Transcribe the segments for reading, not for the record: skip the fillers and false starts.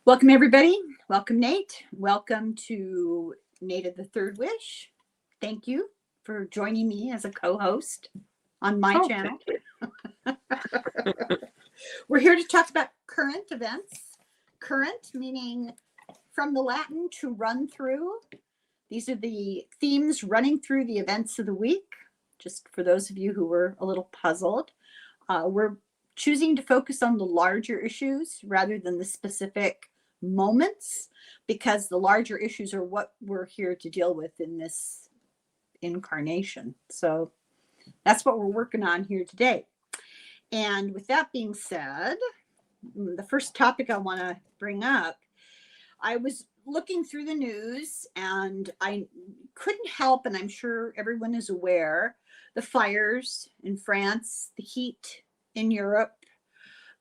Welcome, everybody. Welcome, Nate. Welcome to Nate the Third Wish. Thank you for joining me as a co-host on my Oh, channel. thank you. We're here to talk about current events. Current meaning from the Latin to run through. These are the themes running through the events of the week. Just for those of you who were a little puzzled, we're choosing to focus on the larger issues rather than the specific moments, because the larger issues are what we're here to deal with in this incarnation. So that's what we're working on here today. And with that being said, the first topic I want to bring up, I was looking through the news and I couldn't help, and I'm sure everyone is aware, the fires in France, the heat in Europe,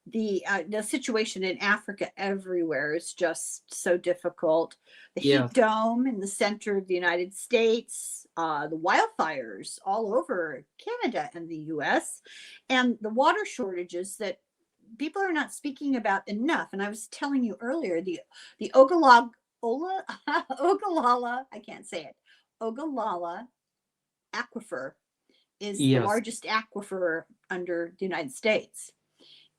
the situation in Africa everywhere is just so difficult. The heat Yes. dome in the center of the United States, the wildfires all over Canada and the US, and the water shortages that people are not speaking about enough. And I was telling you earlier, the Ogallala, I can't say it, Ogallala aquifer is the Yes. largest aquifer under the United States,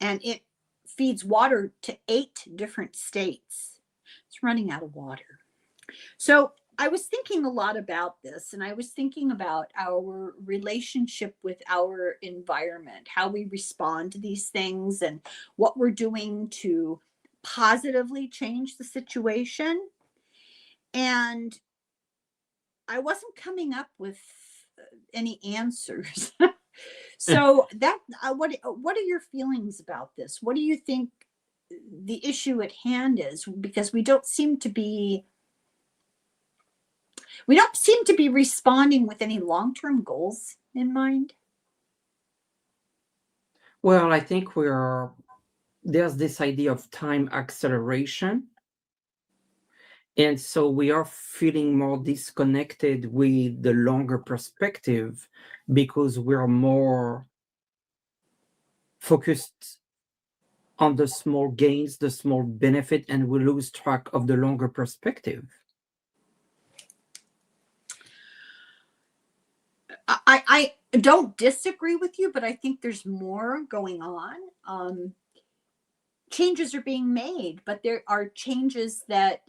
and it feeds water to 8 different states. It's running out of water. So I was thinking a lot about this, and I was thinking about our relationship with our environment, how we respond to these things, and what we're doing to positively change the situation. And I wasn't coming up with any answers. So that what are your feelings about this? What do you think the issue at hand is? Because we don't seem to be responding with any long-term goals in mind. Well, I think there's this idea of time acceleration. And so we are feeling more disconnected with the longer perspective because we're more focused on the small gains, the small benefit, and we lose track of the longer perspective. I don't disagree with you, but I think there's more going on. Changes are being made, but there are changes that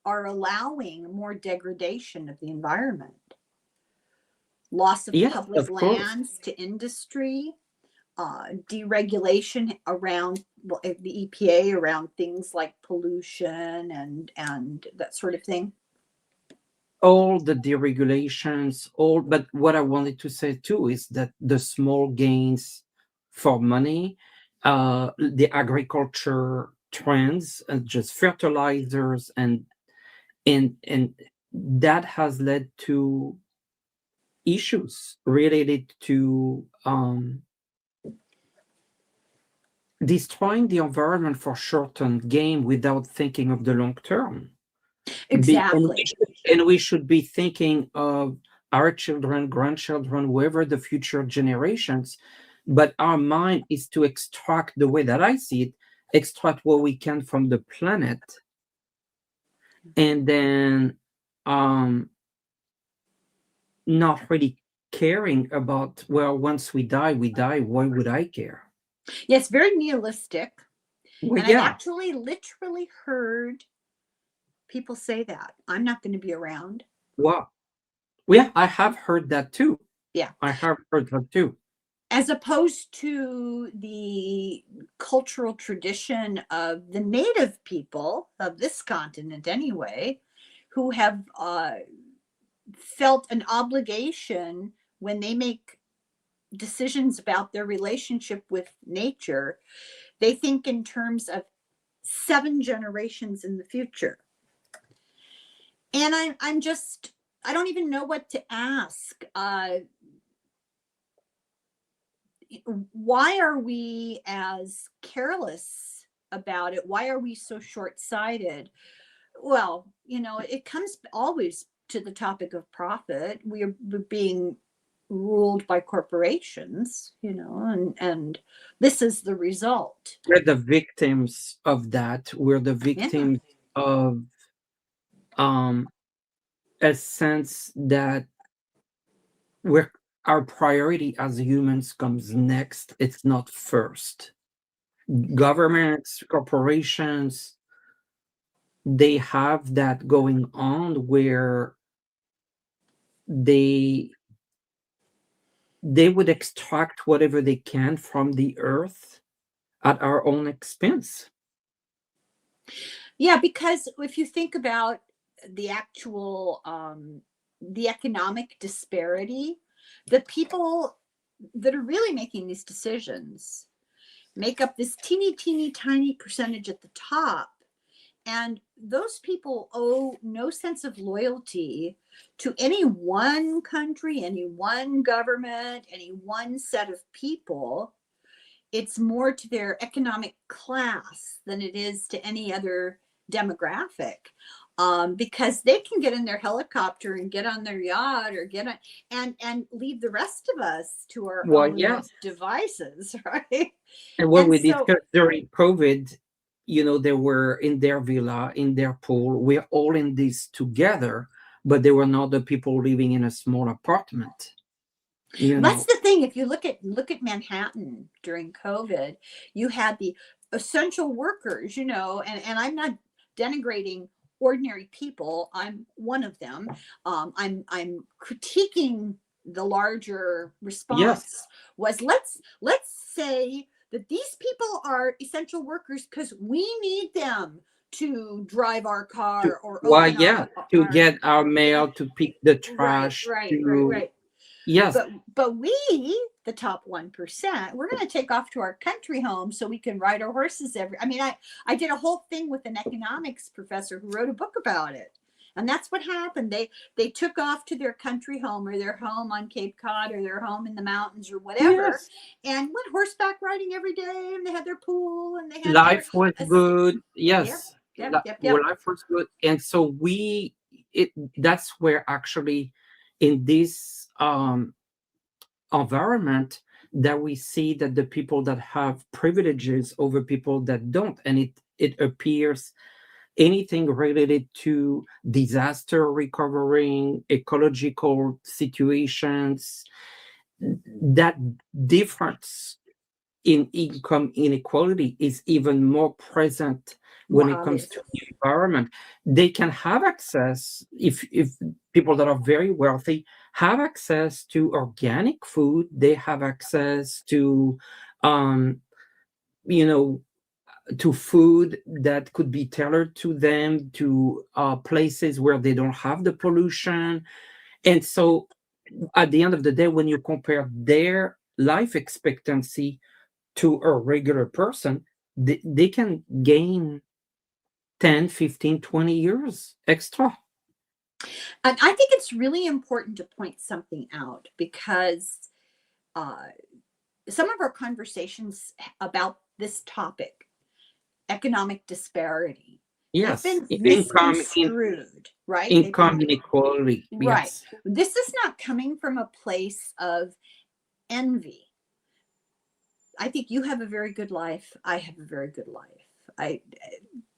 are allowing more degradation of the environment, loss of Yes, public of course. lands to industry, deregulation around the EPA around things like pollution and that sort of thing. All the deregulations, but what I wanted to say too is that the small gains for money, the agriculture trends, just fertilizers, and that has led to issues related to destroying the environment for short-term gain without thinking of the long term. Exactly. And we should be thinking of our children, grandchildren, whoever the future generations. But our mind is to extract, the way that I see it, extract what we can from the planet, and then not really caring about, well, once we die, we die. Why would I care? Yes, very nihilistic. Well, And I've yeah. actually literally heard people say that I'm not going to be around. Well, yeah, I have heard that too. Yeah. I have heard that too. As opposed to the cultural tradition of the native people of this continent, anyway, who have felt an obligation when they make decisions about their relationship with nature. They think in terms of 7 generations in the future. And I'm just, I don't even know what to ask. Why are we as careless about it? Why are we so short-sighted? Well, it comes always to the topic of profit. We're being ruled by corporations, and this is the result. We're the victims of that. We're the Yeah. victims of um, a sense that we're our priority as humans comes next. It's not first. Governments, corporations, they have that going on where they they would extract whatever they can from the earth at our own expense. Yeah, because if you think about the actual the economic disparity, the people that are really making these decisions make up this teeny tiny percentage at the top. And those people owe no sense of loyalty to any one country, any one government, any one set of people. It's more to their economic class than it is to any other demographic. Because they can get in their helicopter and get on their yacht or get on and leave the rest of us to our Well, own yes. devices, right? And what And we so, discussed during COVID, they were in their villa, in their pool. We're all in this together, but they were not the people living in a small apartment. that's the thing. If you look at Manhattan during COVID, you had the essential workers, and I'm not denigrating ordinary people. I'm one of them. I'm critiquing the larger Yes. response was let's say that these people are essential workers because we need them to drive our To, car or why, open yeah, to our get our mail, to pick the right, trash, right, right, to, right. yes, But we, the top 1%, we're going to take off to our country home so we can ride our horses I did a whole thing with an economics professor who wrote a book about it. And that's what happened. They took off to their country home or their home on Cape Cod or their home in the mountains or whatever yes. and went horseback riding every day, and they had their pool and they had their Life was good. yep, Yes. yep, yep, Well, yep. life was good. And so that's where actually in this environment that we see that the people that have privileges over people that don't, and it appears anything related to disaster recovering, ecological situations, that difference in income inequality is even more present when More it comes obvious. to the environment. They can have access, if people that are very wealthy have access to organic food, they have access to um you know to food that could be tailored to them, to places where they don't have the pollution. And so at the end of the day, when you compare their life expectancy to a regular person, they can gain 10, 15, 20 years extra. And I think it's really important to point something out because uh, some of our conversations about this topic, economic disparity, they've Yes, been misconstrued, right? They've been income inequality. right. Yes. This is not coming from a place of envy. I think you have a very good life. I have a very good life. I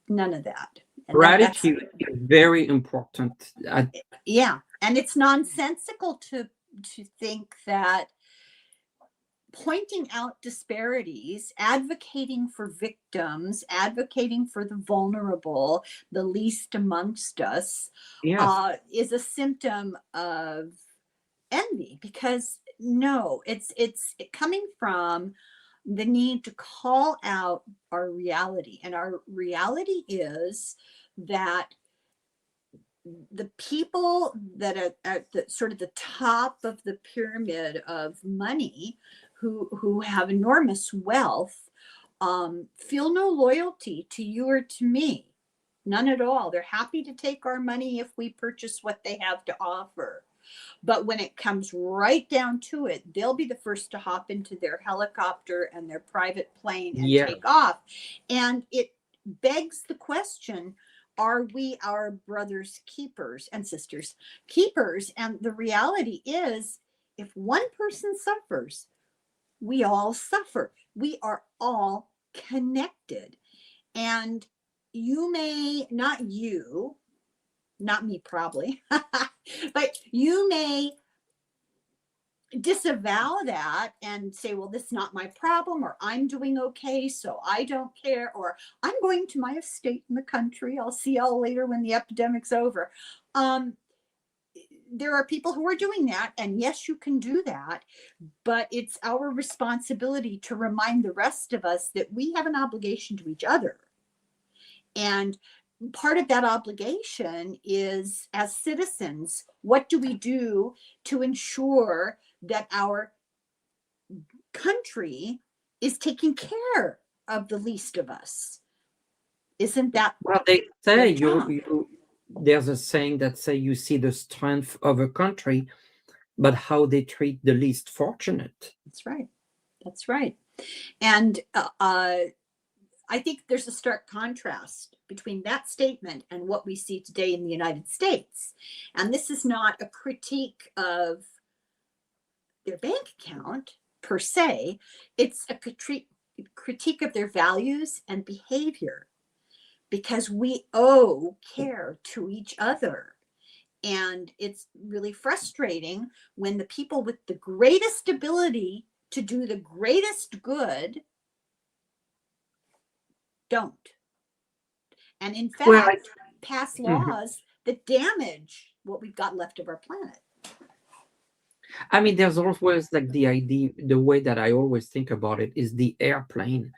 none of that. And that's Gratitude is very important. yeah. And it's nonsensical to think that pointing out disparities, advocating for victims, advocating for the vulnerable, the least amongst us, Yes, is a symptom of envy. Because no, it's coming from the need to call out our reality, and our reality is that the people that are at the sort of the top of the pyramid of money, who have enormous wealth, feel no loyalty to you or to me, none at all. They're happy to take our money if we purchase what they have to offer. But when it comes right down to it, they'll be the first to hop into their helicopter and their private plane and yeah, take off. And it begs the question, are we our brothers' keepers and sisters' keepers? And the reality is, if one person suffers, we all suffer. We are all connected. And you may, not you, not me probably, but you may disavow that and say, well, this is not my problem, or I'm doing okay, so I don't care, or I'm going to my estate in the country. I'll see y'all later when the epidemic's over. There are people who are doing that, and yes, you can do that, but it's our responsibility to remind the rest of us that we have an obligation to each other. And part of that obligation is, as citizens, what do we do to ensure that our country is taking care of the least of us? Isn't that Well, they say their job? there's a saying that say you see the strength of a country, but how they treat the least fortunate. That's right. That's right. And I think there's a stark contrast between that statement and what we see today in the United States. And this is not a critique of their bank account per se, it's a critique of their values and behavior, because we owe care to each other. And it's really frustrating when the people with the greatest ability to do the greatest good don't. And in Well, fact, pass mhm. laws that damage what we've got left of our planet. I mean, there's always like the idea, the way that I always think about it is the airplane.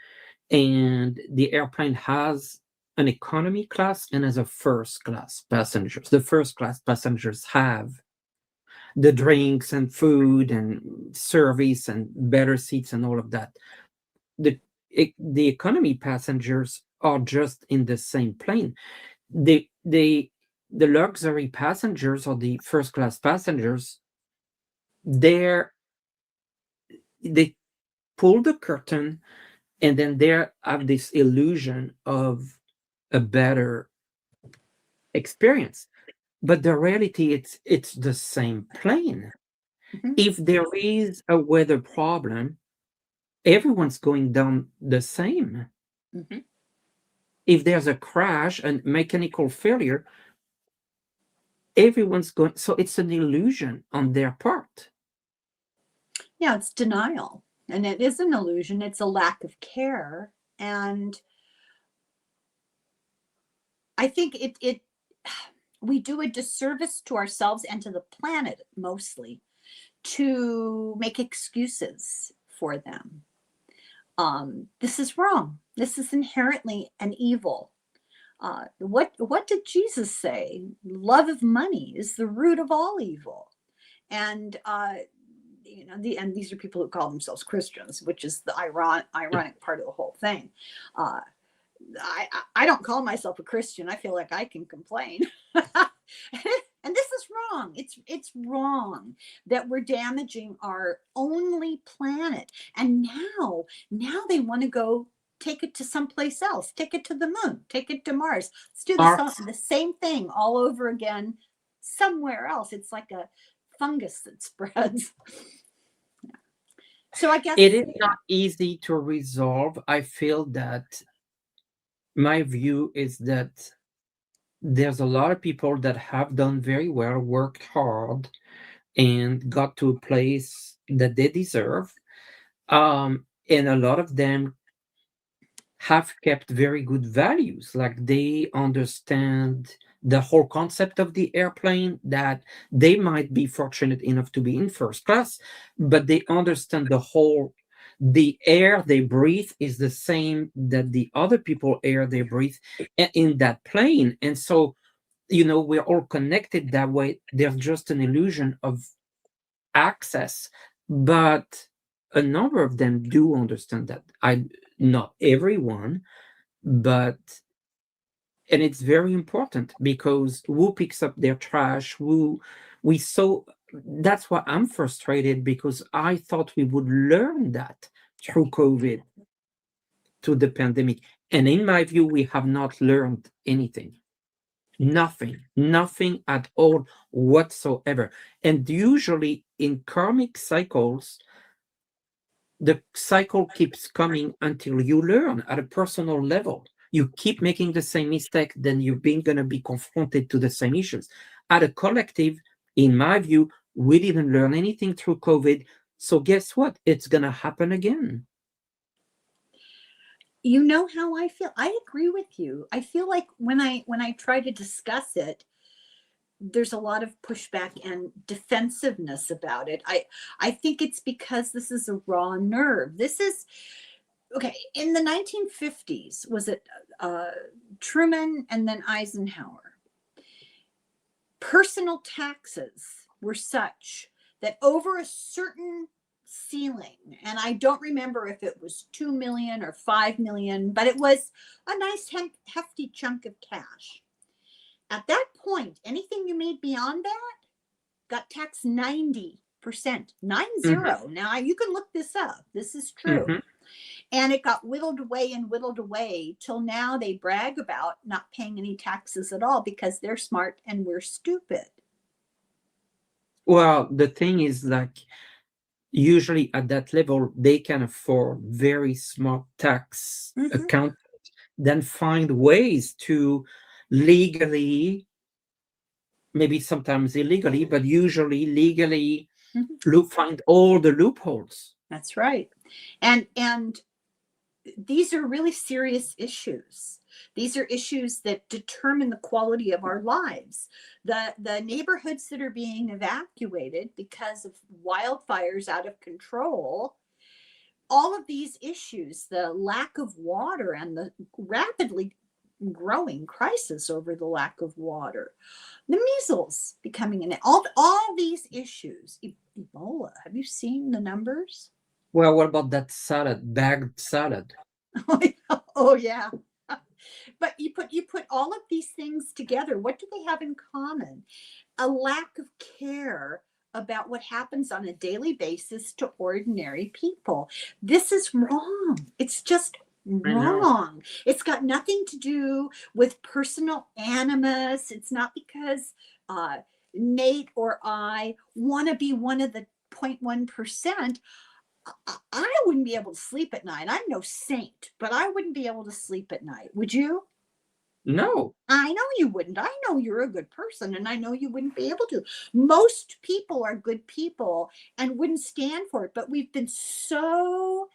And the airplane has an economy class and has a first class passengers. The first class passengers have the drinks and food and service and better seats and all of that. The the economy passengers are just in the same plane. The luxury passengers or the first class passengers, they're they pull the curtain and then they have this illusion of a better experience. But the reality, it's the same plane. Mhm. If there is a weather problem, everyone's going down the same. Mhm. If there's a crash and mechanical failure, everyone's going. So it's an illusion on their part. Yeah, it's denial. And it is an illusion, it's a lack of care. And I think it we do a disservice to ourselves and to the planet mostly to make excuses for them. This is wrong. This is inherently an evil. What did Jesus say? Love of money is the root of all evil. And and these are people who call themselves Christians, which is the ironic part of the whole thing. Uh, I don't call myself a Christian. I feel like I can complain. And this is wrong. It's wrong that we're damaging our only planet. And now they want to go take it to someplace else. Take it to the moon. Take it to Mars. Let's do Our the same thing all over again somewhere else. It's like a fungus that spreads. So I guess It is not easy to resolve. I feel that my view is that there's a lot of people that have done very well, worked hard, and got to a place that they deserve. And a lot of them have kept very good values. Like they understand the whole concept of the airplane, that they might be fortunate enough to be in first class, but they understand the air they breathe is the same that the other people air they breathe in that plane. And so, we're all connected that way. There's just an illusion of access, but a number of them do understand that. Not everyone, but and it's very important because who picks up their trash, who we saw. That's why I'm frustrated, because I thought we would learn that through COVID, to the pandemic, and in my view we have not learned anything. Nothing at all whatsoever. And usually in karmic cycles, the cycle keeps coming until you learn at a personal level. You keep making the same mistake, then you're going to be confronted to the same issues. At a collective, in my view, we didn't learn anything through COVID. So guess what? It's going to happen again. You know how I feel. I agree with you. I feel like when I try to discuss it, there's a lot of pushback and defensiveness about it. I think it's because this is a raw nerve. This is okay. In the 1950s, was it Truman and then Eisenhower? Personal taxes were such that over a certain ceiling, and I don't remember if it was 2 million or 5 million, but it was a nice hefty chunk of cash. At that point, anything you made beyond that got taxed 90%, 90. Now you can look this up. This is true. And it got whittled away till now they brag about not paying any taxes at all because they're smart and we're stupid. Well, the thing is, like, usually at that level, they can afford very smart tax accountants, then find ways to legally, maybe sometimes illegally, but usually legally, find all the loopholes. That's right. And these are really serious issues. These are issues that determine the quality of our lives. The neighborhoods that are being evacuated because of wildfires out of control, all of these issues, the lack of water and the rapidly growing crisis over the lack of water, the measles becoming all these issues, Ebola. Have you seen the numbers? Well, what about that salad, bagged salad? Oh yeah. But you put all of these things together. What do they have in common? A lack of care about what happens on a daily basis to ordinary people. This is wrong. It's just wrong. It's got nothing to do with personal animus. It's not because Nate or I want to be one of the 0.1%. I wouldn't be able to sleep at night. I'm no saint, but I wouldn't be able to sleep at night. Would you? No. I know you wouldn't. I know you're a good person, and I know you wouldn't be able to. Most people are good people and wouldn't stand for it, but we've been so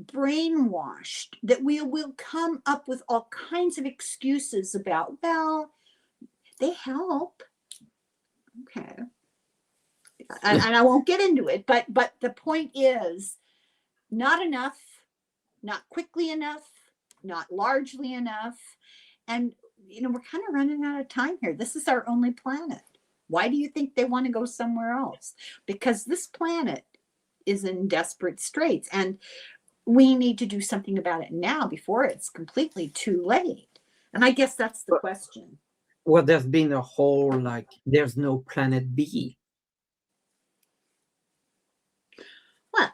brainwashed that we will come up with all kinds of excuses about, well, they help. Okay. And I won't get into it, but the point is not enough, not quickly enough, not largely enough. And, we're kind of running out of time here. This is our only planet. Why do you think they want to go somewhere else? Because this planet is in desperate straits and we need to do something about it now before it's completely too late. And I guess that's the question. Well, there's been a whole, there's no planet B. Well,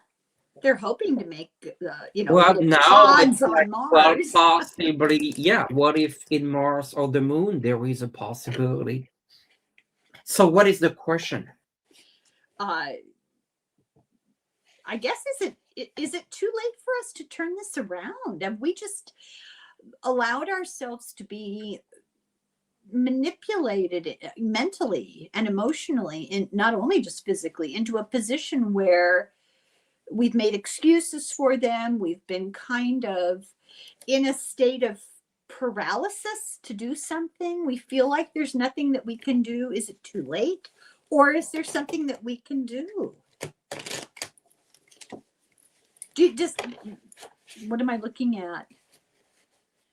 they're hoping to make, well, now pods on Mars. Well, possibly, yeah. What if in Mars or the moon there is a possibility? So, what is the question? I guess is it too late for us to turn this around? Have we just allowed ourselves to be manipulated mentally and emotionally, and not only just physically, into a position where we've made excuses for them? We've been kind of in a state of paralysis to do something. We feel like there's nothing that we can do. Is it too late? Or is there something that we can do? What am I looking at?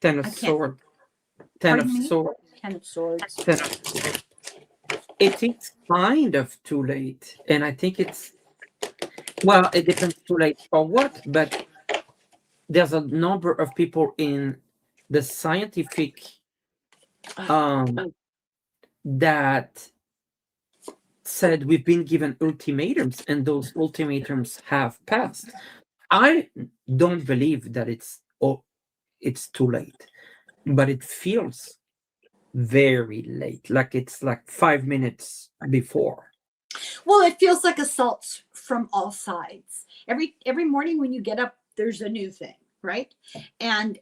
Ten of Swords. Ten of Swords. Ten of Swords. It is kind of too late. And I think it depends too late for what, but there's a number of people in the scientific that said we've been given ultimatums and those ultimatums have passed. I don't believe that it's too late, but it feels very late, like it's like 5 minutes before. Well, it feels like assaults from all sides. Every morning when you get up, there's a new thing, right? And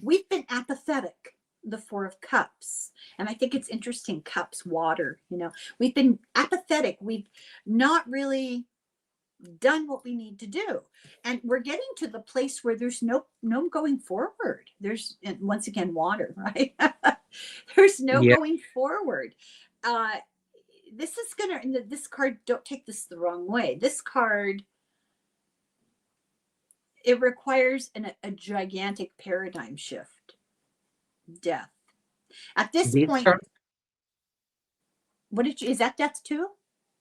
we've been apathetic, the Four of Cups. And I think it's interesting, cups, water, we've been apathetic. We've not really done what we need to do. And we're getting to the place where there's no going forward. There's, and once again, water, right? There's no Yeah. going forward. Uh, this is gonna, and this card, don't take this the wrong way. This card, it requires a gigantic paradigm shift. Death. At this This point, card, is that death too?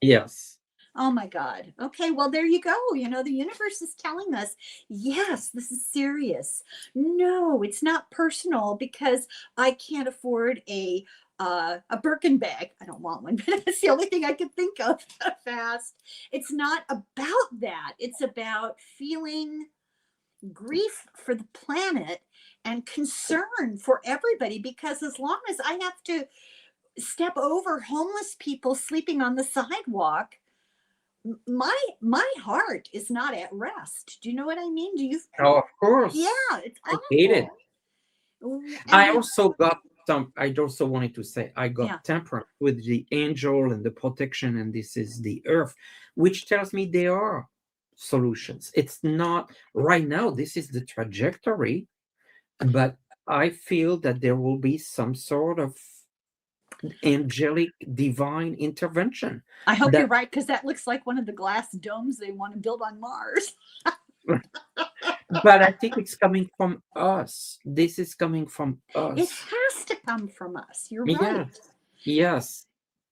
yes. Oh my God. Okay, well, there you go. The universe is telling us, yes, this is serious. No, it's not personal because I can't afford a Birkin bag. I don't want one, but it's the only thing I can think of fast. It's not about that. It's about feeling grief for the planet and concern for everybody, because as long as I have to step over homeless people sleeping on the sidewalk, my heart is not at rest. Do you know what I mean? Do you? Oh, of course. Yeah, it's I hate it. awful. I And also got I also wanted to say I got yeah, temperance with the angel and the protection, and this is the earth, which tells me there are solutions. It's not right now, this is the trajectory, but I feel that there will be some sort of angelic divine intervention I hope you're that right, because that looks like one of the glass domes they want to build on Mars. but I think it's coming from us. This is coming from It us. has to come from us. You're right. Yes. Yes.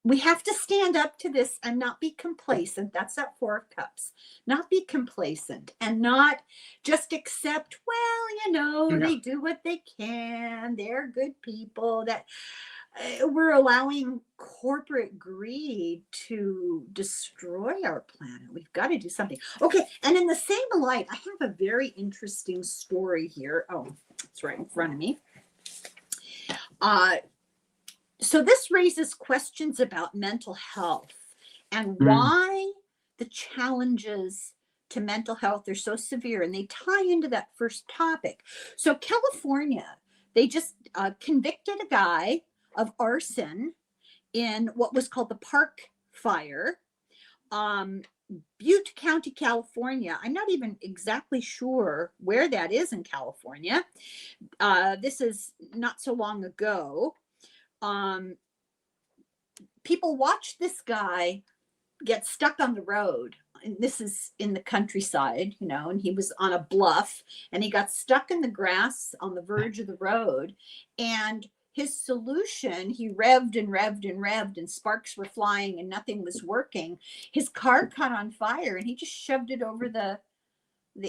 We have to stand up to this and not be complacent. That's that Four of Cups. Not be complacent and not just accept, well, No. they do what they can. They're good people. That we're allowing corporate greed to destroy our planet. We've got to do something. Okay. And in the same light, I have a very interesting story here. Oh, it's right in front of me. So this raises questions about mental health and why the challenges to mental health are so severe, and they tie into that first topic. So California, they just convicted a guy of arson in what was called the Park Fire. Butte County, California. I'm not even exactly sure where that is in California. This is not so long ago. People watched this guy get stuck on the road. And this is in the countryside, and he was on a bluff and he got stuck in the grass on the verge of the road. And his solution, he revved and revved and revved, and sparks were flying and nothing was working. His car caught on fire and he just shoved it over the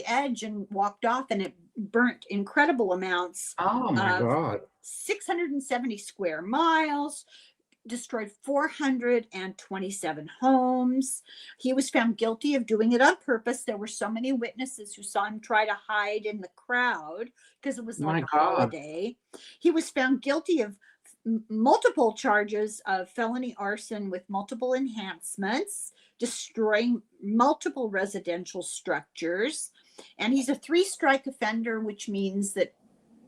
edge and walked off, and it burnt incredible amounts Oh my of God. 670 square miles, destroyed 427 homes. He was found guilty of doing it on purpose. There were so many witnesses who saw him try to hide in the crowd because it was like My a God. holiday. He was found guilty of multiple charges of felony arson with multiple enhancements, destroying multiple residential structures. And he's a 3-strike offender, which means that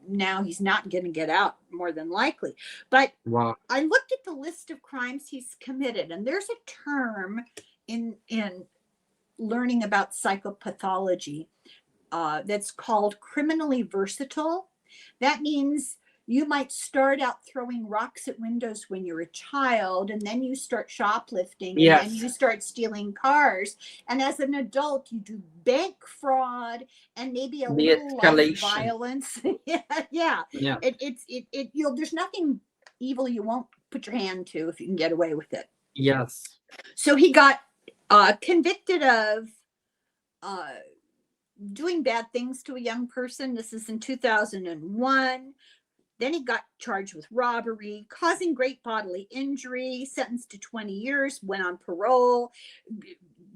now he's not going to get out, more than likely. But Wow. I looked at the list of crimes he's committed, and there's a term in learning about psychopathology that's called criminally versatile. That means you might start out throwing rocks at windows when you're a child, and then you start shoplifting, and then Yes. you start stealing cars. And as an adult, you do bank fraud and maybe a The little life escalation. violence. Yeah. Yeah. There's nothing evil you won't put your hand to if you can get away with it. Yes. So he got convicted of doing bad things to a young person. This is in 2001. Then he got charged with robbery, causing great bodily injury, sentenced to 20 years, went on parole,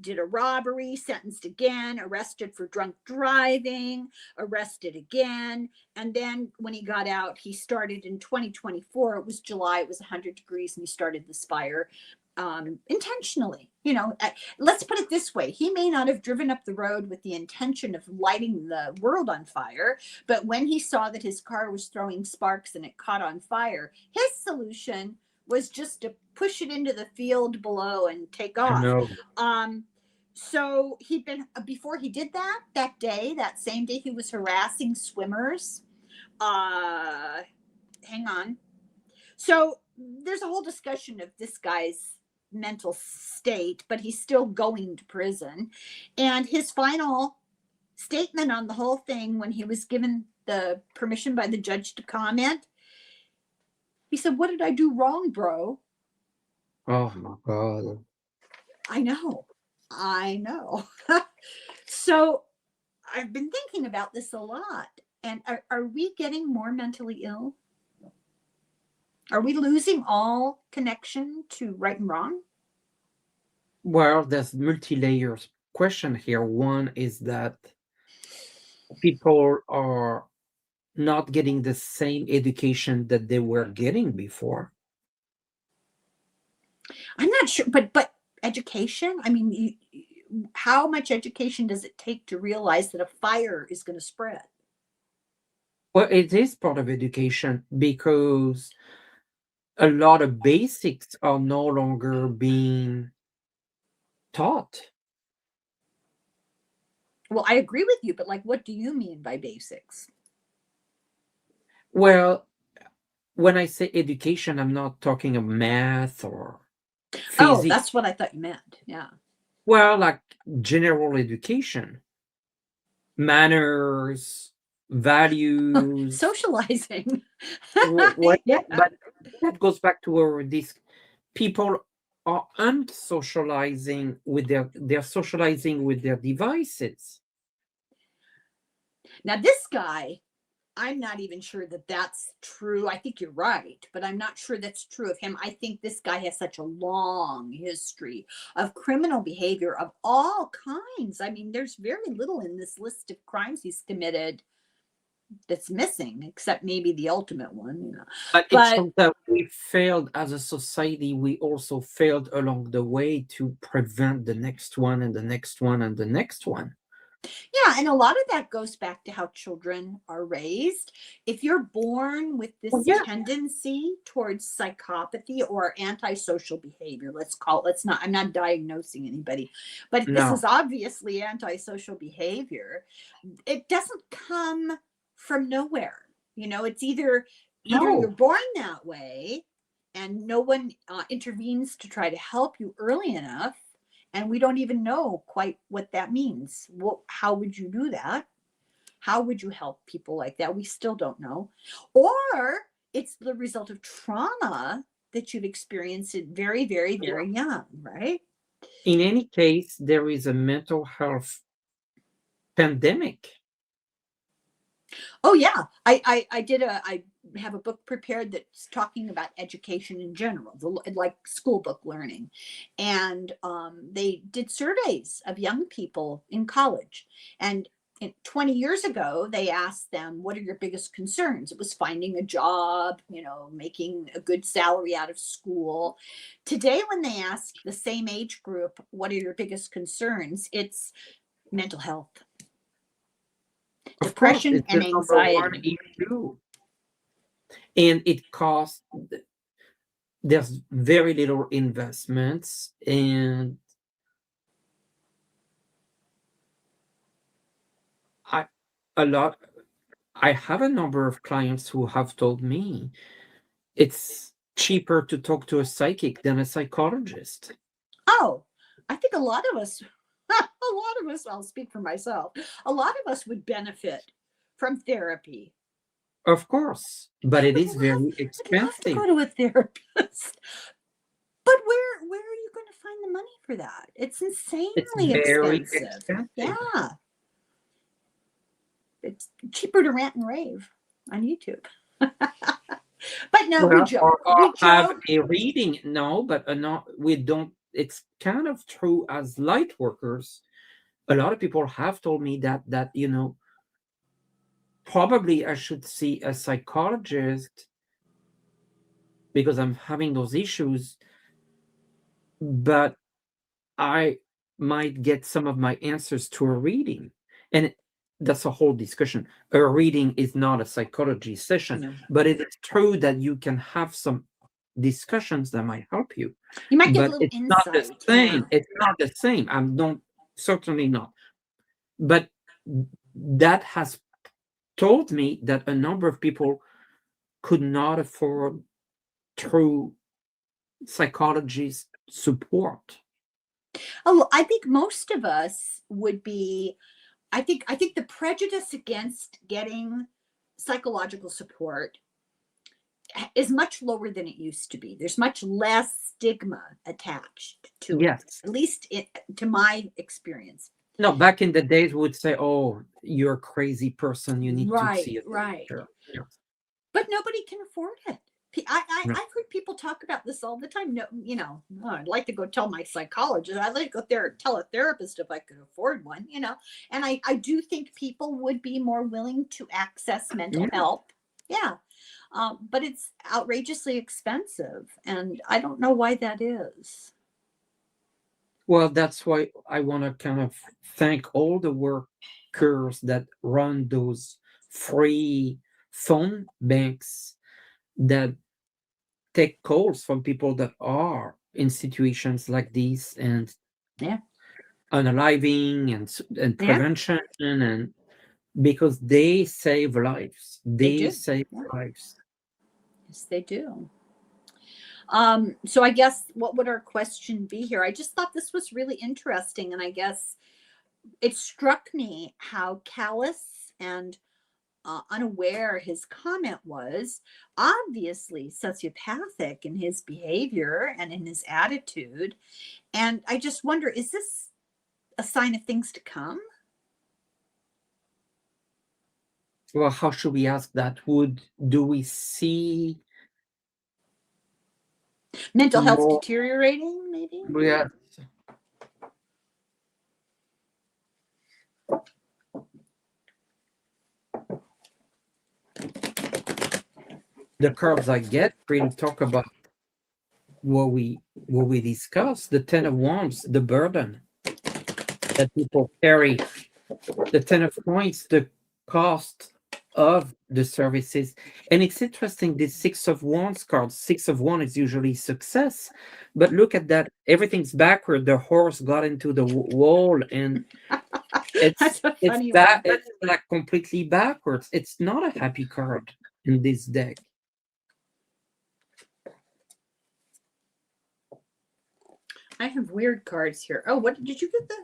did a robbery, sentenced again, arrested for drunk driving, arrested again. And then when he got out, he started in 2024. It was July, it was 100 degrees, and he started this fire. intentionally. You know, let's put it this way: he may not have driven up the road with the intention of lighting the world on fire, but when he saw that his car was throwing sparks and it caught on fire, his solution was just to push it into the field below and take I off. know. Um, so he'd been, before he did that, that day, that same day, he was harassing swimmers. Uh, Hang on. So there's a whole discussion of this guy's mental state, but he's still going to prison. And his final statement on the whole thing, when he was given the permission by the judge to comment, he said, "What did I do wrong, bro?" Oh my God. I know. I know. So I've been thinking about this a lot. And are we getting more mentally ill? Are we losing all connection to right and wrong? Well, there's multi-layers question here. One is that people are not getting the same education that they were getting before. I'm not sure, but education. I mean, how much education does it take to realize that a fire is going to spread? Well, it is part of education because a lot of basics are no longer being taught. Well, I agree with you, but like, what do you mean by basics? Well, when I say education, I'm not talking of math or Oh, physics. that's what I thought you meant. Yeah. Well, like general education, manners, values. Socializing. Well, yeah, Yeah. but that goes back to where these people are unsocializing with they're socializing with their devices. Now, this guy, I'm not even sure that that's true. I think you're right, but I'm not sure that's true of him. I think this guy has such a long history of criminal behavior of all kinds. I mean, there's very little in this list of crimes he's committed that's missing, except maybe the ultimate one, you know. But it But shows that we failed as a society. We also failed along the way to prevent the next one and the next one and the next one. yeah, and a lot of that goes back to how children are raised. If you're born with Well, this yeah, tendency towards psychopathy or antisocial behavior, let's call it, let's not, I'm not diagnosing anybody, but this is no, obviously antisocial behavior. It doesn't come from nowhere. You know, it's either you're no, born that way and no one intervenes to try to help you early enough, and we don't even know quite what that means. How would you do that? How would you help people like that? We still don't know. Or it's the result of trauma that you've experienced it very, very, yeah. very young, right? In any case, there is a mental health pandemic. Oh yeah, I have a book prepared that's talking about education in general, like school book learning, and they did surveys of young people in college, and 20 years ago they asked them, what are your biggest concerns? It was finding a job, you know, making a good salary out of school. Today, when they ask the same age group, what are your biggest concerns, it's mental health, Of course, depression, it's and the number one anxiety. issue, and it costs. There's very little investments, and I a lot. I have a number of clients who have told me it's cheaper to talk to a psychic than a psychologist. Oh, I think a lot of us, a lot of us, I'll speak for myself, a lot of us would benefit from therapy. Of course, but it is very Would love to expensive. go to a therapist. But where are you going to find the money for that? It's It's insanely very expensive. expensive. Yeah. It's cheaper to rant and rave on YouTube. But no, we Well, joke. or We have joke. a reading. No, but not we don't. It's kind of true as light workers. A lot of people have told me that probably I should see a psychologist because I'm having those issues. but I might get some of my answers to a reading. And that's a whole discussion. A reading is not a psychology session, No. but it is true that you can have some discussions that might help you. You might get a But little it's not the insight. same. It's not the same. I'm not, certainly not. But that has told me that a number of people could not afford true psychologist support. Oh, I think most of us would be, I think the prejudice against getting psychological support is much lower than it used to be. There's much less stigma attached to it, Yes. at least to my experience. No, back in the days, we would say, "Oh, you're a crazy person. You need to Right, see a right. doctor." Yeah. But nobody can afford it. No. I've heard people talk about this all the time. No, "Oh, I'd like to go tell my psychologist. I'd like to go there tell a therapist if I could afford one, And I do think people would be more willing to access mental Yeah. help. Yeah. But it's outrageously expensive. And I don't know why that is. Well, that's why I want to kind of thank all the workers that run those free phone banks that take calls from people that are in situations like these and Yeah. unaliving and Yeah. prevention, and because they save lives. They They do. save Yeah. lives. Yes, they do. So I guess what would our question be here? I just thought this was really interesting. And I guess it struck me how callous and unaware his comment was. Obviously sociopathic in his behavior and in his attitude. And I just wonder, is this a sign of things to come? Well, how should we ask that? Do we see Mental health more? deteriorating, maybe? Yeah, the curves I get really talk about what we discussed, the 10 of Wands, the burden that people carry, the 10 of Coins, the cost of the services. And it's interesting, this Six of Wands card, Six of Wands is usually success, but look at that, everything's backward. The horse got into the wall, and That's it's a it's funny that one. it's like completely backwards. It's not a happy card in this deck. I have weird cards here. Oh, what did you get the?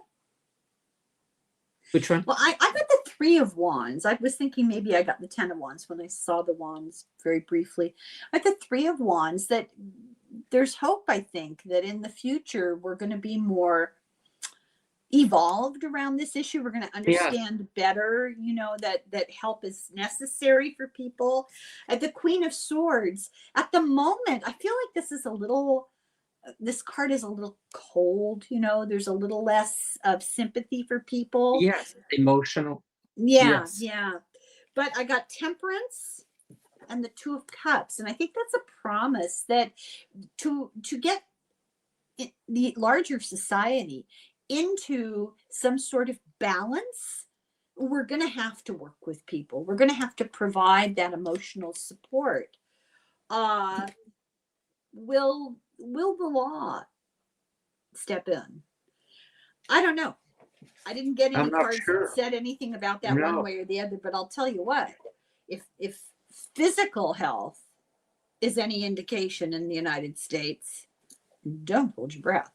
Which one? Well, I got the Three of Wands. I was thinking maybe I got the Ten of Wands when I saw the wands very briefly. I got the Three of Wands, that there's hope, I think, that in the future we're going to be more evolved around this issue. We're going to Yes. understand better, that help is necessary for people. At the Queen of Swords, at the moment, I feel like this card is a little cold. There's a little less of sympathy for people. Yes, emotional. Yeah, Yes. yeah. But I got Temperance and the Two of Cups, and I think that's a promise that to get the larger society into some sort of balance, we're going to have to work with people. We're going to have to provide that emotional support. Will the law step in? I don't know. I didn't get any I'm not cards sure. that said anything about that one No. way or the other, but I'll tell you what, if physical health is any indication in the United States, don't hold your breath.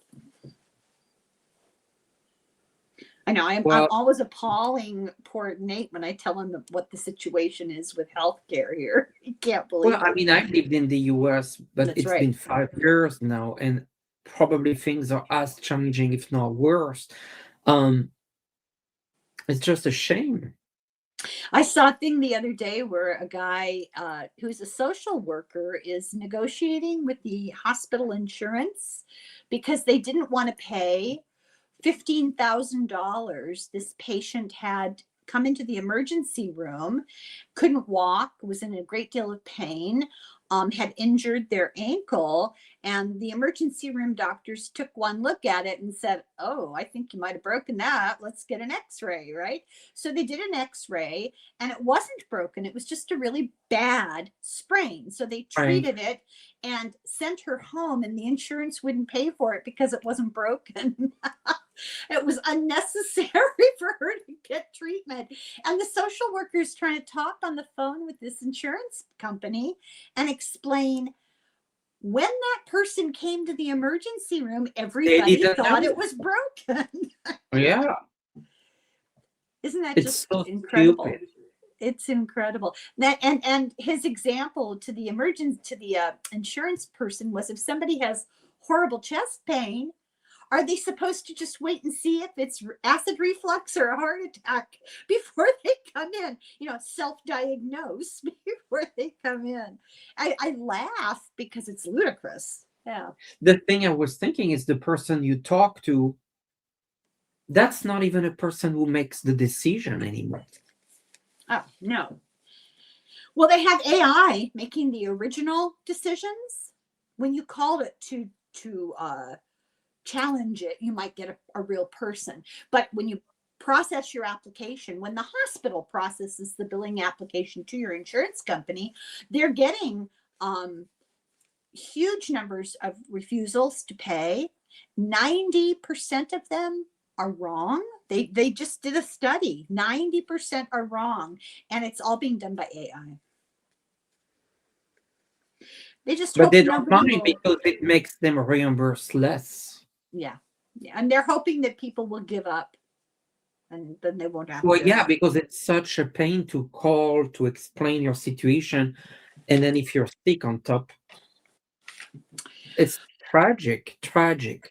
I know I'm Well, always appalling poor Nate when I tell him what the situation is with healthcare here. He can't believe I it. mean, I lived in the US, but That's it's right. been 5 years now, and probably things are as challenging, if not worse. It's just a shame. I saw a thing the other day where a guy who's a social worker is negotiating with the hospital insurance because they didn't want to pay $15,000 this patient had come into the emergency room, couldn't walk, was in a great deal of pain, had injured their ankle. And the emergency room doctors took one look at it and said, "Oh, I think you might have broken that. Let's get an x-ray," right? So they did an x-ray and it wasn't broken. It was just a really bad sprain. So they Right. treated it and sent her home, and the insurance wouldn't pay for it because it wasn't broken. It was unnecessary for her to get treatment. And the social worker is trying to talk on the phone with this insurance company and explain, when that person came to the emergency room, They everybody didn't thought it know. was broken. Yeah. Isn't that It's just so incredible? stupid. It's incredible. That and his example to the insurance person was, if somebody has horrible chest pain, are they supposed to just wait and see if it's acid reflux or a heart attack before they come in? Self-diagnose before they come in. I laugh because it's ludicrous. Yeah. The thing I was thinking is the person you talk to, that's not even a person who makes the decision anymore. Oh, no. Well, they have AI making the original decisions. When you called it to challenge it, you might get a real person. But when you process your application, when the hospital processes the billing application to your insurance company, they're getting huge numbers of refusals to pay. 90% of them are wrong. They just did a study. 90% are wrong, and it's all being done by AI. They just But hope they don't nobody mind will. because it makes them reimburse less. Yeah. Yeah. And they're hoping that people will give up, and then they won't have Well, to. yeah, because it's such a pain to call to explain your situation. And then if you're sick on top, it's tragic, tragic.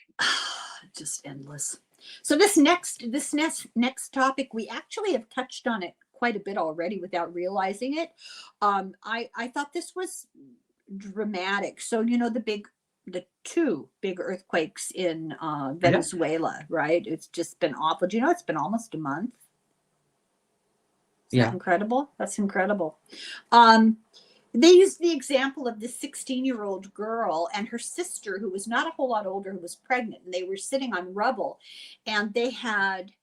Just endless. So this next topic, we actually have touched on it quite a bit already without realizing it. I thought this was dramatic. So the two big earthquakes in Yeah. Venezuela, right? It's just been awful. Do you know it's been almost a month? Isn't that Yeah. incredible? That's incredible. Um, they used the example of this 16-year-old girl and her sister, who was not a whole lot older, who was pregnant, and they were sitting on rubble, and they had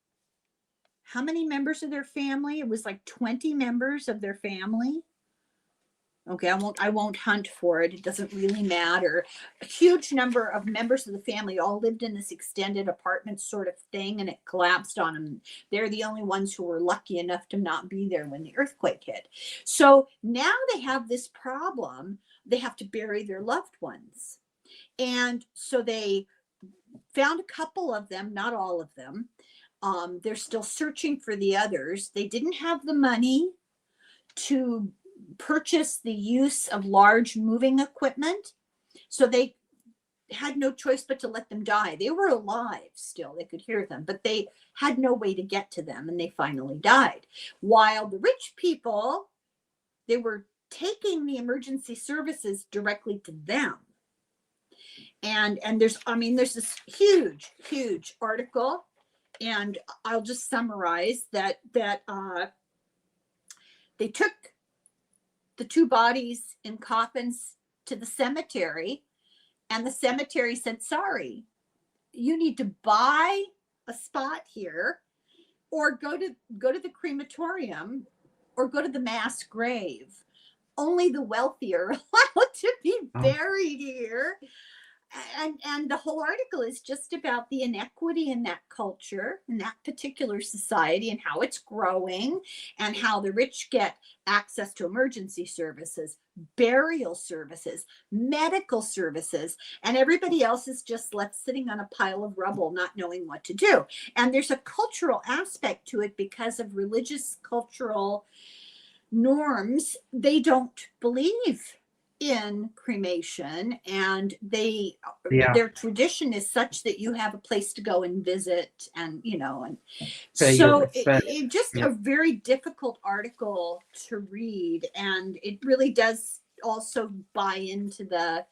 how many members of their family? It was like 20 members of their family. Okay, I won't hunt for it. It doesn't really matter. A huge number of members of the family all lived in this extended apartment sort of thing, and it collapsed on them. They're the only ones who were lucky enough to not be there when the earthquake hit. So now they have this problem. They have to bury their loved ones. And so they found a couple of them, not all of them. They're still searching for the others. They didn't have the money to purchase the use of large moving equipment. So they had no choice but to let them die. They were alive still, they could hear them, but they had no way to get to them, and they finally died. While the rich people, they were taking the emergency services directly to them. And there's this huge article, and I'll just summarize that they took the two bodies in coffins to the cemetery, and the cemetery said, "Sorry, you need to buy a spot here, or go to the crematorium, or go to the mass grave. Only the wealthy are allowed to be Oh, buried here." And the whole article is just about the inequity in that culture, in that particular society, and how it's growing, and how the rich get access to emergency services, burial services, medical services, and everybody else is just left sitting on a pile of rubble, not knowing what to do. And there's a cultural aspect to it because of religious cultural norms. They don't believe in cremation, and yeah. their tradition is such that you have a place to go and visit, and Pay your so respect. it just Yeah. a very difficult article to read, and it really does also buy into the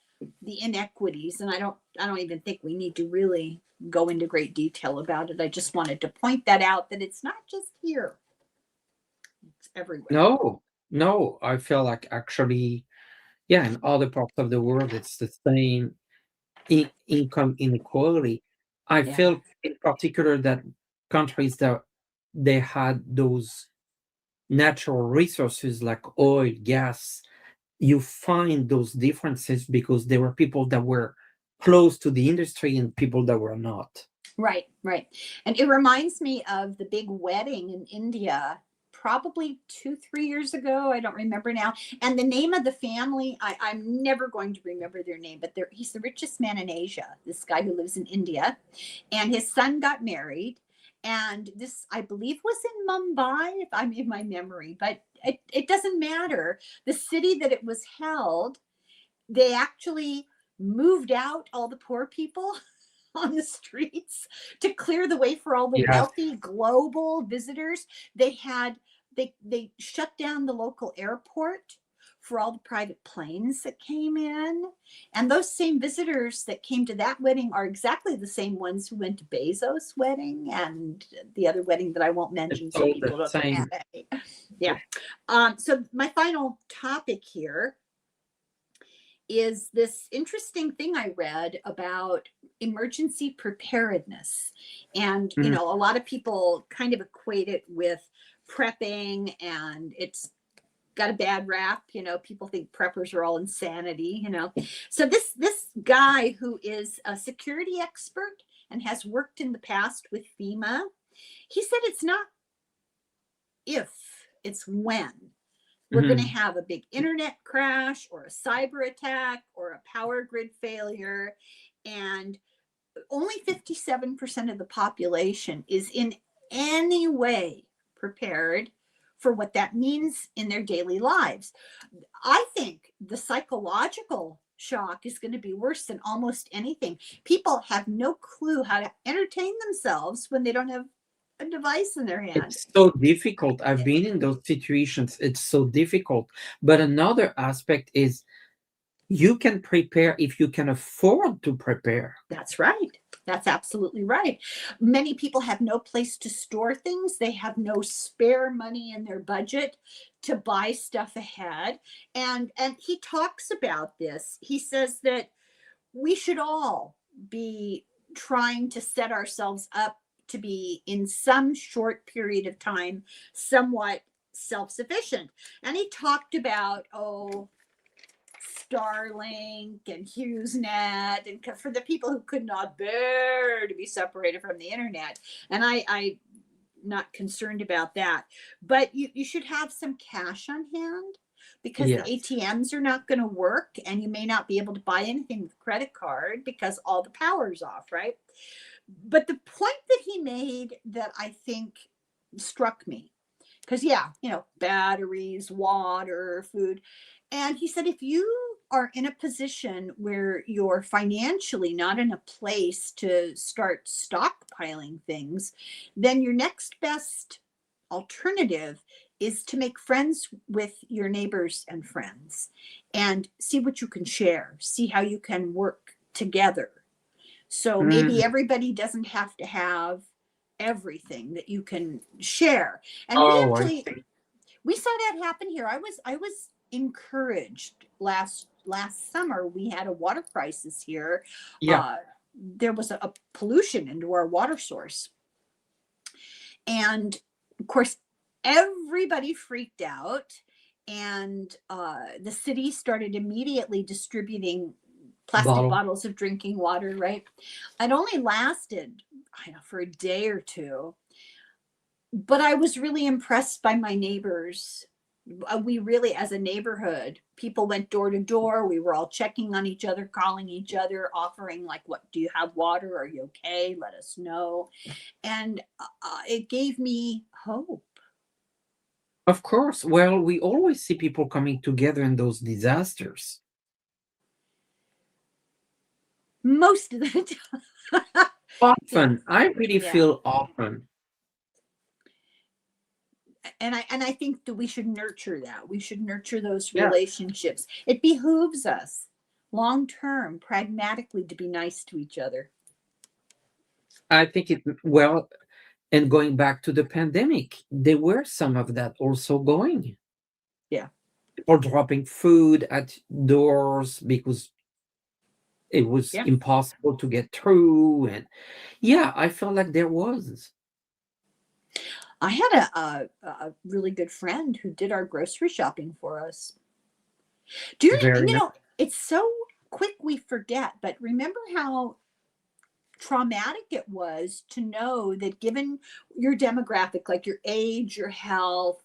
inequities. And I don't even think we need to really go into great detail about it. I just wanted to point that out, that it's not just here. everywhere. No, no, I feel like actually, yeah, in other parts of the world, it's the same income inequality. I Yeah. feel in particular that countries that they had those natural resources like oil, gas, you find those differences because there were people that were close to the industry and people that were not. Right, right. And it reminds me of the big wedding in India, probably 2, 3 years ago. I don't remember now. And the name of the family, I'm never going to remember their name, but he's the richest man in Asia, this guy who lives in India. And his son got married. And this, I believe, was in Mumbai, if I'm in my memory, but it doesn't matter. The city that it was held, they actually moved out all the poor people on the streets to clear the way for all the Yes, wealthy global visitors. They had they shut down the local airport for all the private planes that came in. And those same visitors that came to that wedding are exactly the same ones who went to Bezos' wedding and the other wedding that I won't it's mention so all the people don't get same. mad at me. Yeah. So my final topic here is this interesting thing I read about emergency preparedness. And, Mm, a lot of people kind of equate it with prepping, and it's got a bad rap. People think preppers are all insanity. So this guy who is a security expert and has worked in the past with FEMA, he said it's not if, it's when we're going to mhm. have a big internet crash or a cyber attack or a power grid failure. And only 57% of the population is in any way prepared for what that means in their daily lives. I think the psychological shock is going to be worse than almost anything. People have no clue how to entertain themselves when they don't have a device in their hand. It's so difficult. I've been in those situations. It's so difficult. But another aspect is you can prepare if you can afford to prepare. That's right. That's absolutely right. Many people have no place to store things. They have no spare money in their budget to buy stuff ahead. And he talks about this. He says that we should all be trying to set ourselves up to be in some short period of time somewhat self-sufficient. And he talked about, Starlink and HughesNet, and for the people who could not bear to be separated from the internet. And I not concerned about that. But you should have some cash on hand because the Yes. ATMs are not going to work, and you may not be able to buy anything with credit card because all the power's off, right? But the point that he made that I think struck me, because yeah, batteries, water, food. And he said if you are in a position where you're financially not in a place to start stockpiling things, then your next best alternative is to make friends with your neighbors and friends and see what you can share, see how you can work together. So maybe Mm. everybody doesn't have to have everything that you can share. And Oh, I see. we saw that happen here. I was encouraged last summer. We had a water crisis here. Yeah. There was a pollution into our water source, and of course, everybody freaked out. And the city started immediately distributing plastic Bottle. bottles of drinking water. Right? It only lasted, I don't know, for a day or two, but I was really impressed by my neighbors. We really, as a neighborhood, people went door to door. We were all checking on each other, calling each other, offering, like, what do you have water? Are you okay? Let us know. And it gave me hope. Of course. Well, we always see people coming together in those disasters. Most of the time. Yeah. Often, I really Yeah. feel often. And I think that we should nurture that. We should nurture those Yeah, relationships. It behooves us long term, pragmatically, to be nice to each other. I think it, well, And going back to the pandemic, there were some of that also going. Yeah. Or dropping food at doors because it was Yeah. impossible to get through. And yeah, I felt like there was. I had a really good friend who did our grocery shopping for us. Do Very you nice. know, it's so quick we forget, but remember how traumatic it was to know that given your demographic, like your age, your health,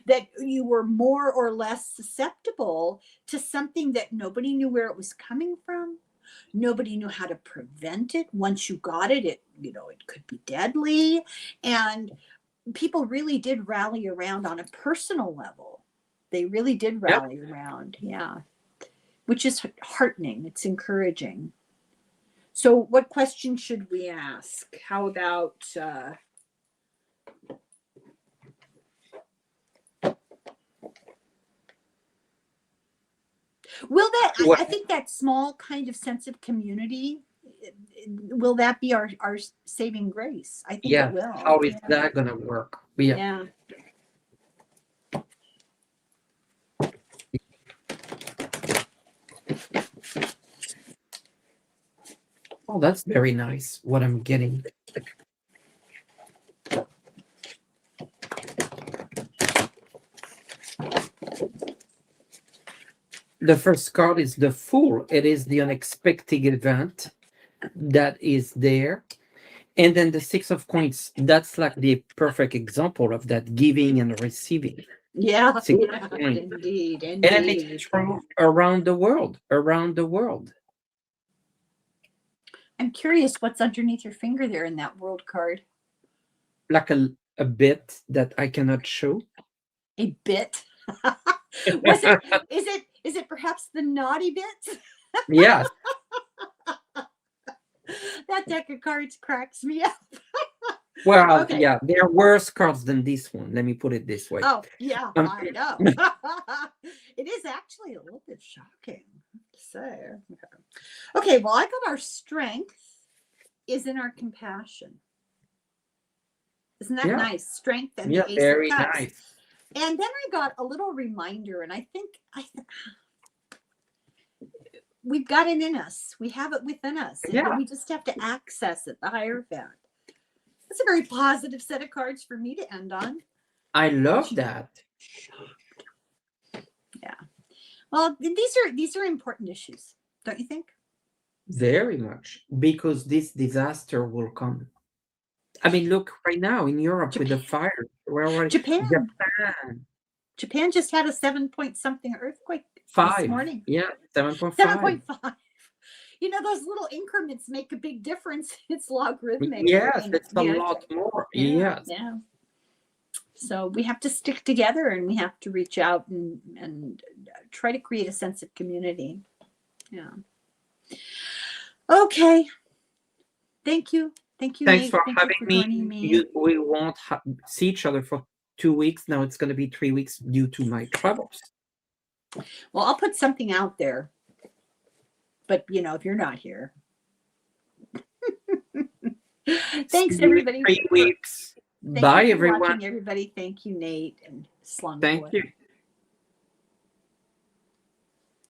that you were more or less susceptible to something that nobody knew where it was coming from. Nobody knew how to prevent it. Once you got it, it could be deadly. And people really did rally around on a personal level. They really did Yep. rally around. Yeah. Which is heartening. It's encouraging. So, what question should we ask? How about will that? Well, I think that small kind of sense of community, will that be our saving grace? I think it yeah, will. how is Yeah. that gonna work? Yeah. Yeah. Oh, that's very nice. What I'm getting. The first card is the Fool. It is the unexpected event that is there. And then the Six of Coins, that's like the perfect example of that giving and receiving. Yeah. Six of Yeah. Coins. Indeed. And it's Indeed. true around the world, around the world. I'm curious what's underneath your finger there in that world card. Like a bit that I cannot show. A bit. Was it? Is it perhaps the naughty bit? Yes. That deck of cards cracks me up. Well, Okay. yeah, there are worse cards than this one. Let me put it this way. Oh, yeah, Um, I know. It is actually a little bit shocking to say. Okay, well, I got our strength is in our compassion. Isn't that yeah, nice? Strength and yeah, the Ace of very Cups. nice. And then I got a little reminder, and I think we've got it in us. We have it within us. Yeah, We just have to access it, the Hierophant. That's a very positive set of cards for me to end on. I love that. Yeah. Well, these are important issues, don't you think? Very much. Because this disaster will come. I mean, look right now in Europe with the Japan. fire. We're already Japan. Japan. Japan just had a 7 point something earthquake this 5. morning. Yeah, 7.5. 7.5. Those little increments make a big difference. It's logarithmic. Yes, it's a Yeah. lot more. Yeah. Yes. Yeah. So we have to stick together and we have to reach out and try to create a sense of community. Yeah. Okay. Thank you. Thank you, Thanks Nate. for Thank you having for me. joining me. We won't see each other for 2 weeks. Now it's going to be 3 weeks due to my travels. Well, I'll put something out there. But, if you're not here. Thanks, See you in everybody. 3 weeks. Thank Bye, you for everyone. watching, everybody. Thank you, Nate and Slung Thank Boy. you.